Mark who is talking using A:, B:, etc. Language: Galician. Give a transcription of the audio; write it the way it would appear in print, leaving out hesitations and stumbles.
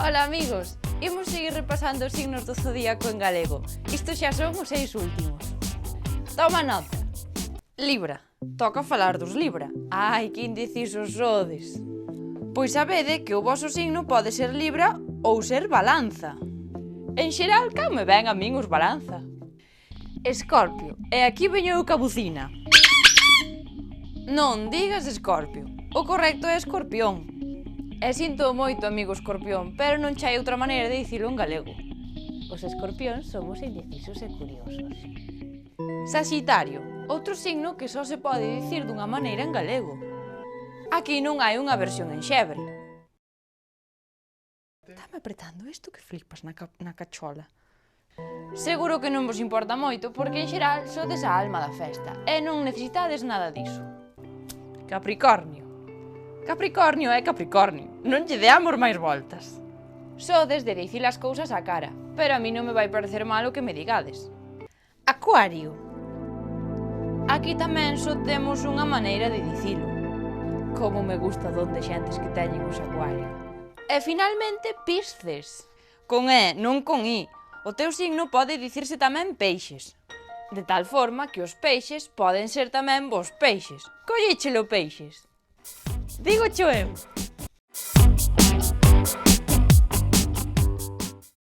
A: Ola amigos, imos seguir repasando os signos do zodíaco en galego. Isto xa son os 6 últimos. Toma nota. Libra. Toca falar dos Libra. Ai, que indecisos sodes. Pois sabede que o voso signo pode ser Libra ou ser Balanza. En xeral, me ven a min os Balanza. Escorpio. E aquí veño eu ca bucina. Non digas Escorpio. O correcto é Escorpión. E sinto moito, amigo Escorpión, pero non chai outra maneira de dicilo en galego. Os escorpións somos indecisos e curiosos. Saxitario, outro signo que só se pode dicir dunha maneira en galego. Aquí non hai unha versión en xebre. Táme apretando isto que flipas na cachola. Seguro que non vos importa moito porque en xeral sodes a alma da festa e non necesitades nada diso. Capricornio. Capricornio é Capricornio, non lle deamos máis voltas. Sodes de dicir as cousas á cara, pero a mí non me vai parecer mal o que me digades. Acuario. Aquí tamén só temos unha maneira de dicilo. Como me gusta donde xentes que teñen os acuario. E finalmente Pisces. Con E, non con I. O teu signo pode dicirse tamén peixes. De tal forma que os peixes poden ser tamén vos peixes. Colléchelo peixes. Digo eu.